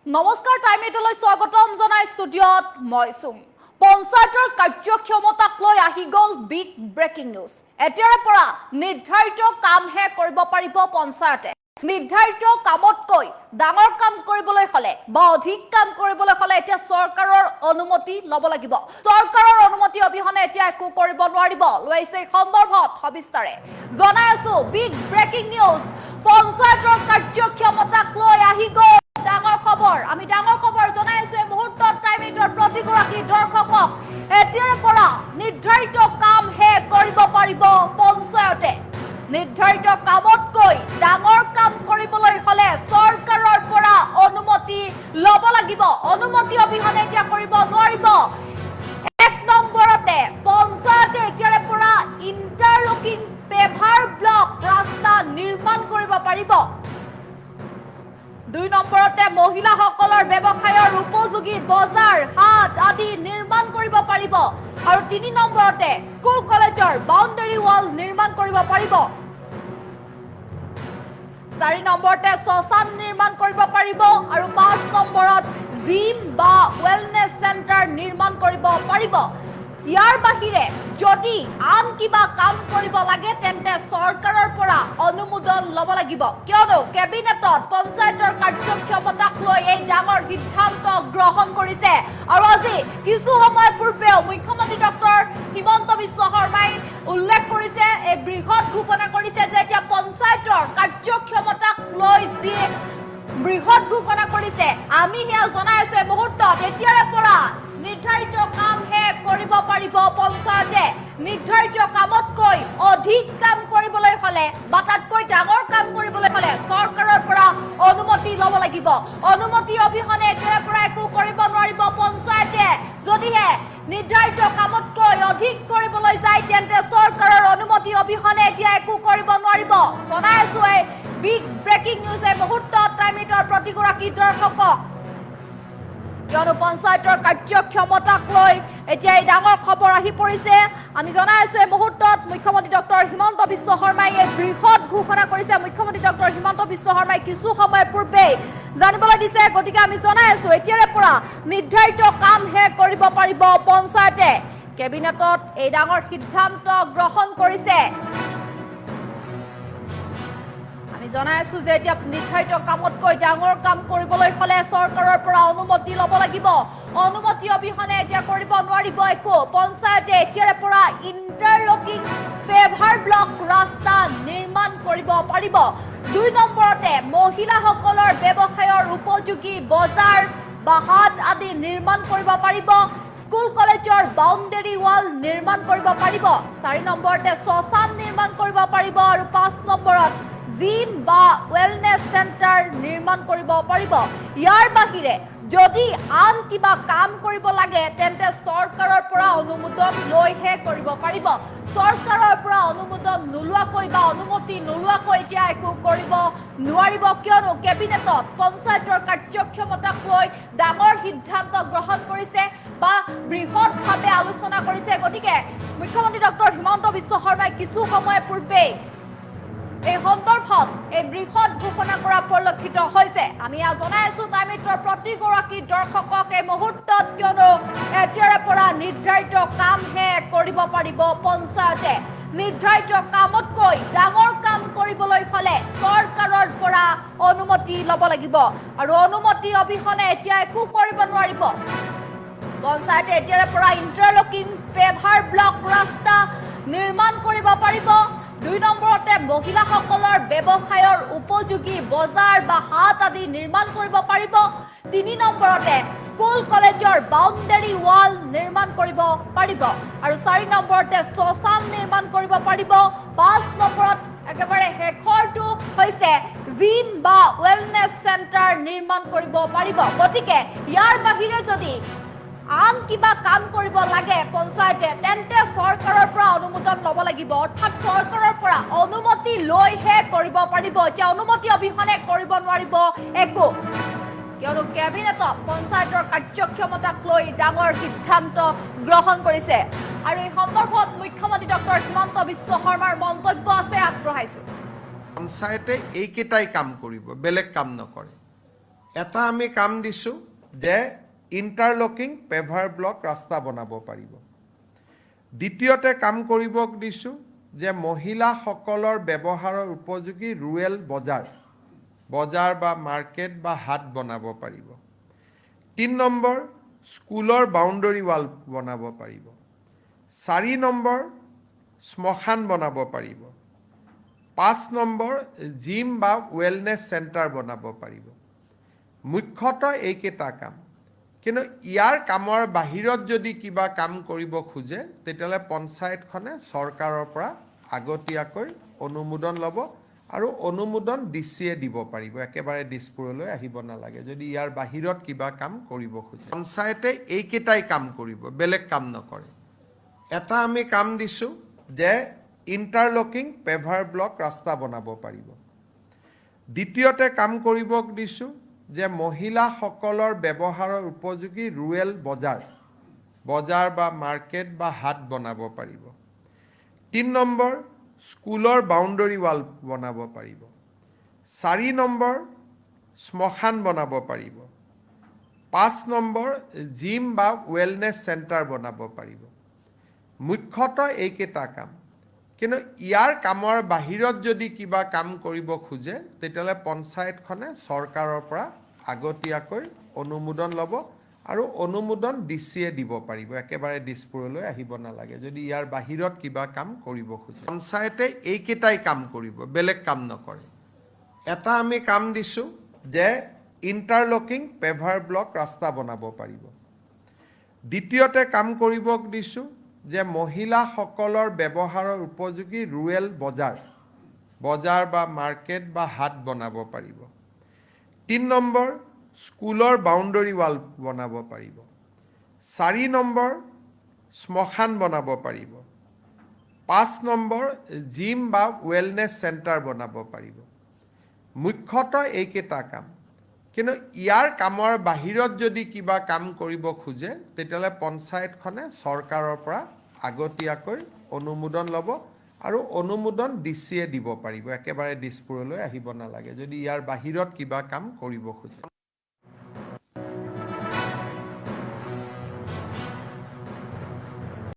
নমস্কাৰ টাইম এইটলৈ স্বাগতম জনাই ষ্টুডিঅ'ত মই সুম পঞ্চায়তৰ কাৰ্যক্ষমতাক লৈ আহি গ'ল বিগ ব্ৰেকিং নিউজ এতিয়াৰে পৰা নিৰ্ধাৰিত কামহে কৰিব পাৰিব পঞ্চায়তে নিৰ্ধাৰিত কামতকৈ ডাঙৰ কাম কৰিবলৈ হলে বা অধিক কাম কৰিবলৈ হলে এতিয়া চৰকাৰৰ অনুমতি ল'ব লাগিব চৰকাৰৰ অনুমতি অবিহনে এতিয়া একো কৰিব নোৱাৰিব লৈছে সন্দৰ্ভত সবিস্তাৰে জনাই আছো বিগ ব্ৰেকিং নিউজ পঞ্চায়তৰ কাৰ্যক্ষমতাক লৈ আহি গ'ল ডাঙৰ খবৰ আমি ডাঙৰ খবৰ জনাই আছো এই মুহূৰ্তত টাইম এইটৰ প্ৰতিগৰাকী দৰ্শকক এতিয়াৰে পৰা নিৰ্ধাৰিত কাম হে কৰিব পাৰিব পঞ্চায়তে নিৰ্ধাৰিত কামতকৈ ডাঙৰ কাম কৰিবলৈ হলে চৰকাৰৰ পৰা অনুমতি ল'ব লাগিব অনুমতি অবিহনে এতিয়া কৰিব নোৱাৰিব এক নম্বৰতে পঞ্চায়তে এতিয়াৰে পৰা ইণ্টাৰলকিং পেভাৰ ব্লক ৰাস্তা নিৰ্মাণ কৰিব পাৰিব দুই নম্বৰতে মহিলাসকলৰ ব্যৱসায়ৰ উপযোগী বজাৰ হাট আদি নিৰ্মাণ কৰিব পাৰিব আৰু তিনি নম্বৰতে স্কুল কলেজৰ বাউণ্ডাৰী ৱাল নিৰ্মাণ কৰিব পাৰিব চাৰি নম্বৰতে শৌচান নিৰ্মাণ কৰিব পাৰিব আৰু পাঁচ নম্বৰত জিম বা ৱেলনেছ চেণ্টাৰ নিৰ্মাণ কৰিব পাৰিব ইয়াৰ বাহিৰে যদি আন কিবা কাম কৰিব লাগে তেন্তে চৰকাৰৰ পৰা অনুমোদন ল'ব লাগিব কিয়নো কেবিনেটত পঞ্চায়তৰ কাৰ্যক্ষমতাক লৈ এই ডাঙৰ সিদ্ধান্ত গ্ৰহণ কৰিছে আৰু আজি কিছু সময় পূৰ্বে মুখ্যমন্ত্ৰী ডক্টৰ হিমন্ত বিশ্ব শৰ্মাই উল্লেখ কৰিছে এই বৃহৎ ঘোষণা কৰিছে যে এতিয়া পঞ্চায়তৰ কাৰ্যক্ষমতাক লৈ যি বৃহৎ ঘোষণা কৰিছে আমি হেয়া জনাই আছো এই মুহূৰ্তত এতিয়াৰে পৰা নিৰ্ধাৰিত কাম হে কৰিব পাৰিব পঞ্চায়তে নিৰ্ধাৰিত কামতকৈ অধিক কাম কৰিবলৈ হলে বা তাতকৈ ডাঙৰ কাম কৰিবলৈ হলে চৰকাৰৰ পৰা অনুমতি ল'ব লাগিব অনুমতি অবিহনে এতিয়াৰে পৰা একো কৰিব নোৱাৰিব পঞ্চায়তে যদিহে নিৰ্ধাৰিত কামতকৈ অধিক কৰিবলৈ যায় তেন্তে চৰকাৰৰ অনুমতি অবিহনে এতিয়া একো কৰিব নোৱাৰিব জনাই আছো এই বিগ ব্ৰেকিং নিউজ এই মুহূৰ্তত টাইম এইটৰ প্ৰতিগৰাকী দৰ্শকক কিয়নো পঞ্চায়তৰ কাৰ্যক্ষমতাক লৈ এতিয়া এই ডাঙৰ খবৰ আহি পৰিছে আমি জনাই আছো এই মুহূৰ্তত মুখ্যমন্ত্ৰী ডক্টৰ হিমন্ত বিশ্ব শৰ্মাই এই বৃহৎ ঘোষণা কৰিছে মুখ্যমন্ত্ৰী ডক্টৰ হিমন্ত বিশ্ব শৰ্মাই কিছু সময় পূৰ্বে জানিবলৈ দিছে গতিকে আমি জনাই আছো এতিয়াৰে পৰা নিৰ্ধাৰিত কাম হে কৰিব পাৰিব পঞ্চায়তে কেবিনেটত এই ডাঙৰ সিদ্ধান্ত গ্ৰহণ কৰিছে আমি জনাই আছো যে এতিয়া নিৰ্ধাৰিত কামতকৈ ডাঙৰ কাম কৰিবলৈ হলে চৰকাৰৰ পৰা অনুমতি ল'ব লাগিব অনুমতি অবিহনে এতিয়া কৰিব নোৱাৰিব একো পঞ্চায়তে এতিয়াৰে পৰা ইণ্টাৰলকিং পেভাৰ ব্লক ৰাস্তা নিৰ্মাণ কৰিব পাৰিব দুই নম্বৰতে মহিলাসকলৰ ব্যৱসায়ৰ উপযোগী বজাৰ বা হাট আদি নিৰ্মাণ কৰিব পাৰিব স্কুল কলেজৰ বাউণ্ডাৰী ৱাল নিৰ্মাণ কৰিব পাৰিব চাৰি নম্বৰতে শৌচান নিৰ্মাণ কৰিব পাৰিব আৰু পাঁচ নম্বৰত জিম বা ৱেলনেছ চেণ্টাৰ নিৰ্মাণ কৰিব পাৰিব ইয়াৰ বাহিৰে যদি আন কিবা কাম কৰিব লাগে তেন্তে চৰকাৰৰ পৰা অনুমোদন লৈহে কৰিব পাৰিব চৰকাৰৰ পৰা অনুমোদন নোলোৱাকৈ বা অনুমতি নোলোৱাকৈ এতিয়া একো কৰিব নোৱাৰিব কিয়নো কেবিনেটত পঞ্চায়তৰ কাৰ্যক্ষমতাক লৈ ডাঙৰ সিদ্ধান্ত গ্ৰহণ কৰিছে বা বৃহৎভাৱে আলোচনা কৰিছে গতিকে মুখ্যমন্ত্ৰী ডক্টৰ হিমন্ত বিশ্ব শৰ্মাই কিছু সময় পূৰ্বে এই সন্দৰ্ভত এই বৃহৎ ঘোষণা কৰা পৰিলক্ষিত হৈছে আমি জনাই আছো টাইম এইটৰ প্ৰতিগৰাকী দৰ্শকক এই মুহূৰ্তত কিয়নো এতিয়াৰে পৰা নিৰ্ধাৰিত কামহে কৰিব পাৰিব পঞ্চায়তে নিৰ্ধাৰিত কামতকৈ ডাঙৰ কাম কৰিবলৈ হলে চৰকাৰৰ পৰা অনুমতি ল'ব লাগিব আৰু অনুমতি অবিহনে এতিয়া একো কৰিব নোৱাৰিব পঞ্চায়তে এতিয়াৰে পৰা ইণ্টাৰলকিং পেভাৰ ব্লক ৰাস্তা নিৰ্মাণ কৰিব পাৰিব দুই নম্বৰতে মহিলাসকলৰ ব্যৱসায়ৰ উপযোগী বজাৰ বা হাট আদি নিৰ্মাণ কৰিব পাৰিব তিনি নম্বৰতে স্কুল কলেজৰ বাউণ্ডাৰী ৱাল নিৰ্মাণ কৰিব পাৰিব আৰু চাৰি নম্বৰতে শৌচান নিৰ্মাণ কৰিব পাৰিব পাঁচ নম্বৰত একেবাৰে শেষৰটো হৈছে জিম বা ৱেলনেছ চেণ্টাৰ নিৰ্মাণ কৰিব পাৰিব গতিকে ইয়াৰ বাহিৰে যদি আন কিবা কাম কৰিব লাগে পঞ্চায়তে তেন্তে চৰকাৰৰ পৰা অনুমোদন ল'ব লাগিব অৰ্থাৎ চৰকাৰৰ পৰা অনুমতি লৈহে কৰিব পাৰিব এতিয়া অনুমতি অবিহনে কৰিব নোৱাৰিব একো কিয়নো কেবিনেটত পঞ্চায়তৰ কাৰ্যক্ষমতাক লৈ ডাঙৰ সিদ্ধান্ত গ্ৰহণ কৰিছে আৰু এই সন্দৰ্ভত মুখ্যমন্ত্ৰী ডক্টৰ হিমন্ত বিশ্ব শৰ্মাৰ মন্তব্য আছে আগবঢ়াইছো পঞ্চায়তে এইকেইটাই কাম কৰিব বেলেগ কাম নকৰে এটা আমি কাম দিছোঁ যে ইণ্টাৰলকিং পেভাৰ ব্লক ৰাস্তা বনাব পাৰিব। দ্বিতীয়তে কাম কৰিব দিছোঁ যে মহিলাসকলৰ ব্যৱহাৰৰ উপযোগী ৰুৰেল বজাৰ বা মাৰ্কেট বা হাট বনাব পাৰিব। 3 নম্বৰ স্কুলৰ বাউণ্ডৰী ৱাল বনাব পাৰিব। 4 নম্বৰ শ্মশান বনাব পাৰিব। 5 নম্বৰ জিম বা ৱেলনেছ চেণ্টাৰ বনাব পাৰিব। মুখ্যতঃ এইকেইটা কাম, কিন্তু ইয়াৰ কামৰ বাহিৰত যদি কিবা কাম কৰিব খোজে তেতিয়াহ'লে পঞ্চায়তখনে চৰকাৰৰ পৰা আগতীয়াকৈ অনুমোদন ল'ব আৰু অনুমোদন ডিচিয়ে দিব পাৰিব। একেবাৰে দিছপুৰলৈ আহিব নালাগে যদি ইয়াৰ বাহিৰত কিবা কাম কৰিব খোজে। পঞ্চায়তে এইকেইটাই কাম কৰিব, বেলেগ কাম নকৰে। এটা আমি কাম দিছোঁ যে ইণ্টাৰলকিং পেভাৰ ব্লক ৰাস্তা বনাব পাৰিব। দ্বিতীয়তে কাম কৰিব দিছোঁ যে মহিলাসকলৰ ব্যৱহাৰৰ উপযোগী ৰুৰেল বজাৰ বা মাৰ্কেট বা হাট বনাব পাৰিব। 3 নম্বৰ স্কুলৰ বাউণ্ডৰী ৱাল বনাব পাৰিব। 4 নম্বৰ শ্মশান বনাব পাৰিব। 5 নম্বৰ জিম বা ৱেলনেছ চেণ্টাৰ বনাব পাৰিব। মুখ্যতঃ এইকেইটা কাম, কিন্তু ইয়াৰ কামৰ বাহিৰত যদি কিবা কাম কৰিব খোজে তেতিয়াহ'লে পঞ্চায়তখনে চৰকাৰৰ পৰা আগতীয়াকৈ অনুমোদন ল'ব আৰু অনুমোদন ডিচিয়ে দিব পাৰিব। একেবাৰে দিছপুৰলৈ আহিব নালাগে যদি ইয়াৰ বাহিৰত কিবা কাম কৰিব খোজে। পঞ্চায়তে এইকেইটাই কাম কৰিব, বেলেগ কাম নকৰে। এটা আমি কাম দিছোঁ যে ইণ্টাৰলকিং পেভাৰ ব্লক ৰাস্তা বনাব পাৰিব। দ্বিতীয়তে কাম কৰিব দিছোঁ যে মহিলাসকলৰ ব্যৱহাৰৰ উপযোগী ৰুৰেল বজাৰ বা মাৰ্কেট বা হাট বনাব পাৰিব। 3 নম্বৰ স্কুলৰ বাউণ্ডৰী ৱাল বনাব পাৰিব। 4 নম্বৰ শ্মশান বনাব পাৰিব। 5 নম্বৰ জিম বা ৱেলনেছ চেণ্টাৰ বনাব পাৰিব। মুখ্যতঃ এইকেইটা কাম, কিন্তু ইয়াৰ কামৰ বাহিৰত যদি কিবা কাম কৰিব খোজে তেতিয়াহ'লে পঞ্চায়তখনে চৰকাৰৰ পৰা আগতীয়াকৈ অনুমোদন ল'ব আৰু অনুমোদন ডিচিয়ে দিব পাৰিব। একেবাৰে দিছপুৰলৈ আহিব নালাগে যদি ইয়াৰ বাহিৰত কিবা কাম কৰিব খোজে।